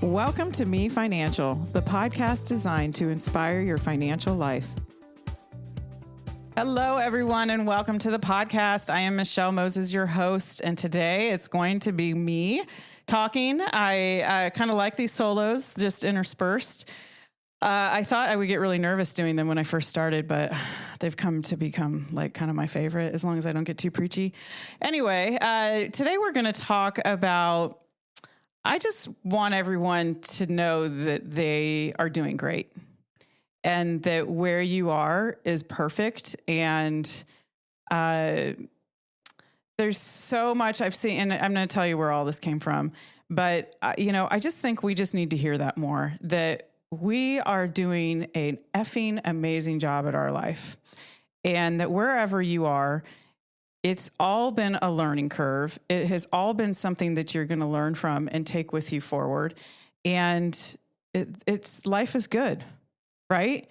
Welcome to Me Financial, the podcast designed to inspire your financial life. Hello, everyone, and welcome to the podcast. I am Michelle Moses, your host, and today it's going to be me talking. I kind of like these solos just interspersed. I thought I would get really nervous doing them when I first started, but they've come to become like kind of my favorite as long as I don't get too preachy. Anyway, today we're going to talk about, I just want everyone to know that they are doing great and that where you are is perfect. And there's so much I've seen, and I'm going to tell you where all this came from. But, I just think we just need to hear that more, that we are doing an effing amazing job at our life. And that wherever you are, it's all been a learning curve. It has all been something that you're going to learn from and take with you forward. And it's life is good, right?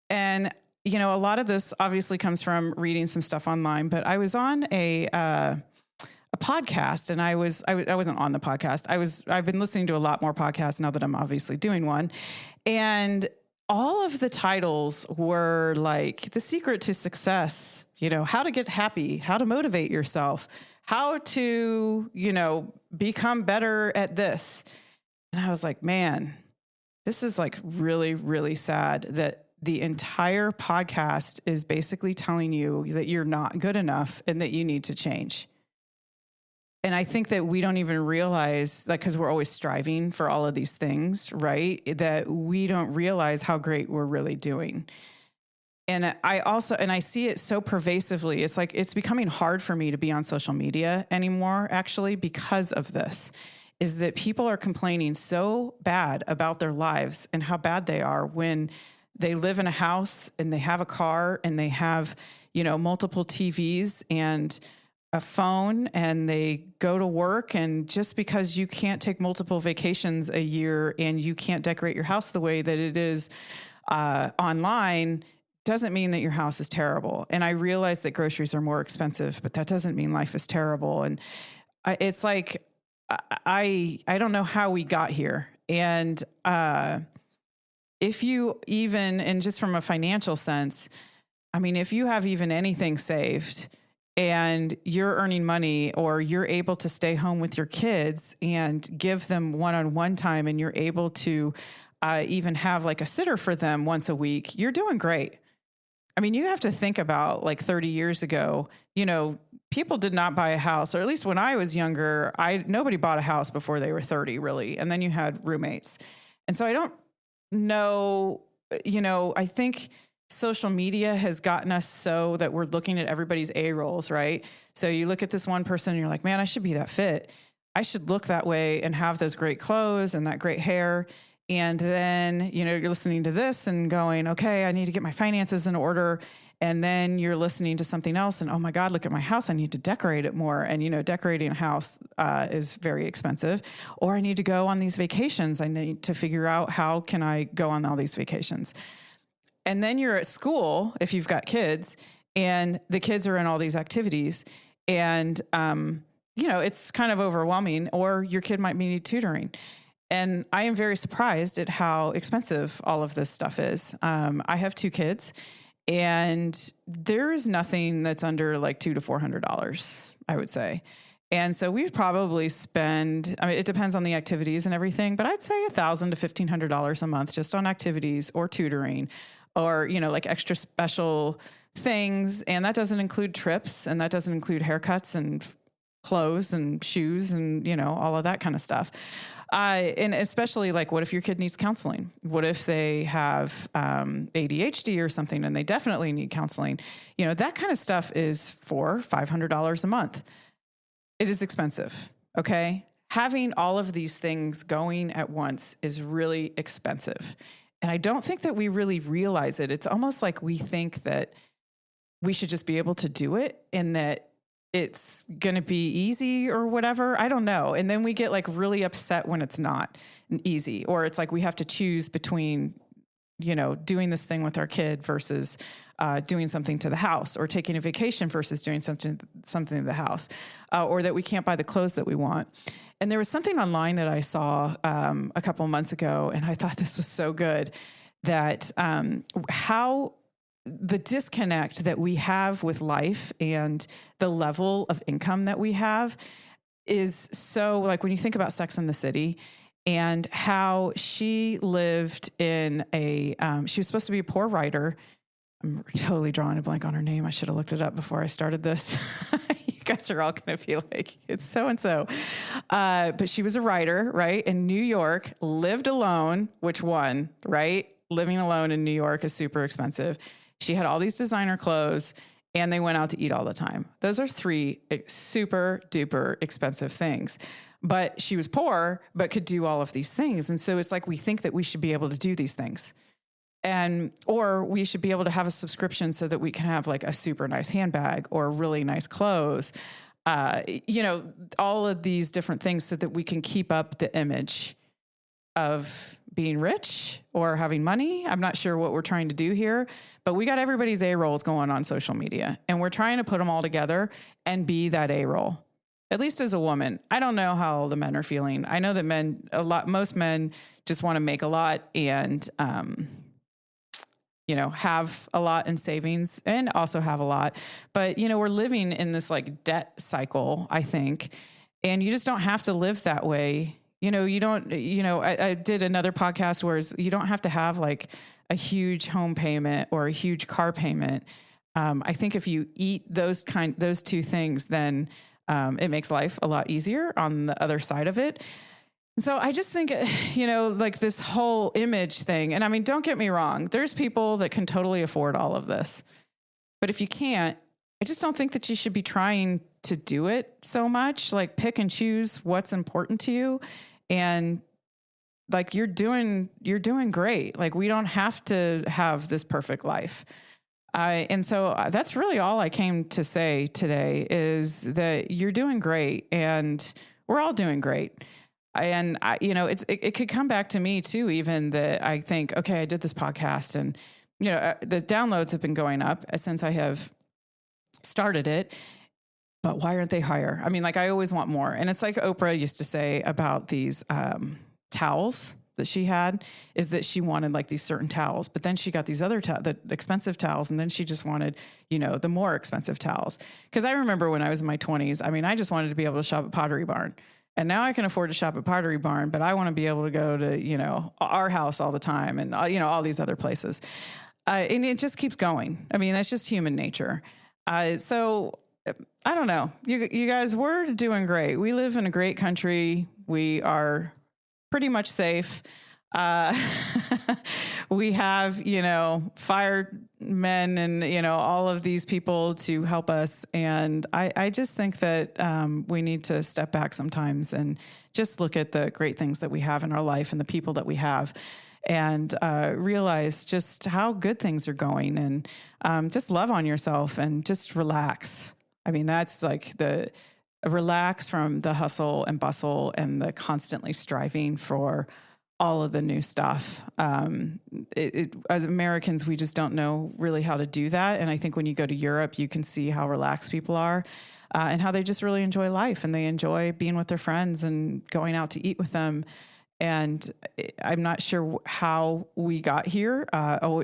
And, a lot of this obviously comes from reading some stuff online, but I was on a podcast, and I wasn't on the podcast. I've been listening to a lot more podcasts now that I'm obviously doing one. And all of the titles were like The Secret to Success, how to get happy, how to motivate yourself, how to, become better at this. And I was like, man, this is like really, really sad that the entire podcast is basically telling you that you're not good enough and that you need to change. And I think that we don't even realize that because we're always striving for all of these things, right? That we don't realize how great we're really doing. And I see it so pervasively. It's like, it's becoming hard for me to be on social media anymore, actually, because of this, is that people are complaining so bad about their lives and how bad they are when they live in a house and they have a car and they have, multiple TVs and a phone, and they go to work. And just because you can't take multiple vacations a year and you can't decorate your house the way that it is online doesn't mean that your house is terrible. And I realize that groceries are more expensive, but that doesn't mean life is terrible. And it's like, I don't know how we got here. And if you even, and just from a financial sense, if you have even anything saved, and you're earning money, or you're able to stay home with your kids and give them one-on-one time, and you're able to even have like a sitter for them once a week, you're doing great. You have to think about like 30 years ago, people did not buy a house, or at least when I was younger, nobody bought a house before they were 30, really. And then you had roommates. And so I don't know, I think social media has gotten us so that we're looking at everybody's A-rolls, right? So you look at this one person and you're like, man, I should be that fit. I should look that way and have those great clothes and that great hair. And then, you're listening to this and going, okay, I need to get my finances in order. And then you're listening to something else and, oh my God, look at my house. I need to decorate it more. And, decorating a house is very expensive. Or I need to go on these vacations. I need to figure out how can I go on all these vacations. And then you're at school, if you've got kids, and the kids are in all these activities, and, it's kind of overwhelming, or your kid might need tutoring. And I am very surprised at how expensive all of this stuff is. I have 2 kids, and there is nothing that's under like $200 to $400, I would say. And so we probably spend, it depends on the activities and everything, but I'd say $1,000 to $1,500 a month just on activities or tutoring, or, like extra special things. And that doesn't include trips, and that doesn't include haircuts and clothes and shoes and, all of that kind of stuff. And especially like, what if your kid needs counseling? What if they have ADHD or something and they definitely need counseling? That kind of stuff is $400 to $500 a month. It is expensive. Okay. Having all of these things going at once is really expensive. And I don't think that we really realize it. It's almost like we think that we should just be able to do it and that it's going to be easy or whatever. I don't know. And then we get like really upset when it's not easy, or it's like we have to choose between, doing this thing with our kid versus doing something to the house, or taking a vacation versus doing something to the house, or that we can't buy the clothes that we want. And there was something online that I saw a couple of months ago, and I thought this was so good, that how the disconnect that we have with life and the level of income that we have is so, like, when you think about Sex and the City and how she lived in she was supposed to be a poor writer. I'm totally drawing a blank on her name. I should have looked it up before I started this. You guys are all going to feel like it's so-and-so. But she was a writer, right? In New York, lived alone, which one, right? Living alone in New York is super expensive. She had all these designer clothes, and they went out to eat all the time. Those are 3 super duper expensive things. But she was poor, but could do all of these things. And so it's like we think that we should be able to do these things. Or we should be able to have a subscription so that we can have like a super nice handbag or really nice clothes, all of these different things so that we can keep up the image of being rich or having money. I'm not sure what we're trying to do here, but we got everybody's A-rolls going on social media, and we're trying to put them all together and be that A-roll. At least as a woman. I don't know how the men are feeling. I know that most men just want to make a lot and, have a lot in savings and also have a lot. But, we're living in this like debt cycle, I think, and you just don't have to live that way. I did another podcast where you don't have to have like a huge home payment or a huge car payment. I think if you eat those 2 things, then it makes life a lot easier on the other side of it. And so I just think, like this whole image thing, and I mean, don't get me wrong, there's people that can totally afford all of this. But if you can't, I just don't think that you should be trying to do it so much. Like, pick and choose what's important to you. And like, you're doing great. Like, we don't have to have this perfect life. And so that's really all I came to say today, is that you're doing great and we're all doing great. And it could come back to me too, even that I think, okay, I did this podcast and, the downloads have been going up since I have started it, but why aren't they higher? I mean, like, I always want more. And it's like Oprah used to say about these, towels that she had, is that she wanted like these certain towels, but then she got these other the expensive towels. And then she just wanted, the more expensive towels. Cause I remember when I was in my 20s, I mean, I just wanted to be able to shop at Pottery Barn. And now I can afford to shop at Pottery Barn, but I want to be able to go to, our house all the time and, all these other places. And it just keeps going. I mean, that's just human nature. So I don't know. You guys, we're doing great. We live in a great country. We are pretty much safe. We have, firemen and, all of these people to help us. And I just think that we need to step back sometimes and just look at the great things that we have in our life and the people that we have, and realize just how good things are going, and just love on yourself and just relax. I mean, that's like relax from the hustle and bustle and the constantly striving for all of the new stuff. As Americans, we just don't know really how to do that. And I think when you go to Europe, you can see how relaxed people are, and how they just really enjoy life, and they enjoy being with their friends and going out to eat with them. And I'm not sure how we got here,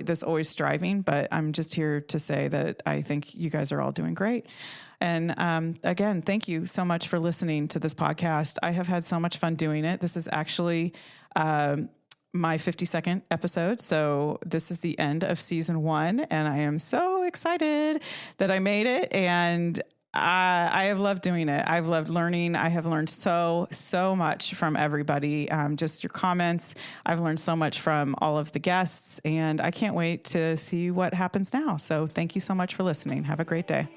this always striving, but I'm just here to say that I think you guys are all doing great. And again, thank you so much for listening to this podcast. I have had so much fun doing it. This is actually my 52nd episode. So this is the end of season 1, and I am so excited that I made it. And I have loved doing it. I've loved learning. I have learned so much from everybody. Just your comments. I've learned so much from all of the guests, and I can't wait to see what happens now. So thank you so much for listening. Have a great day.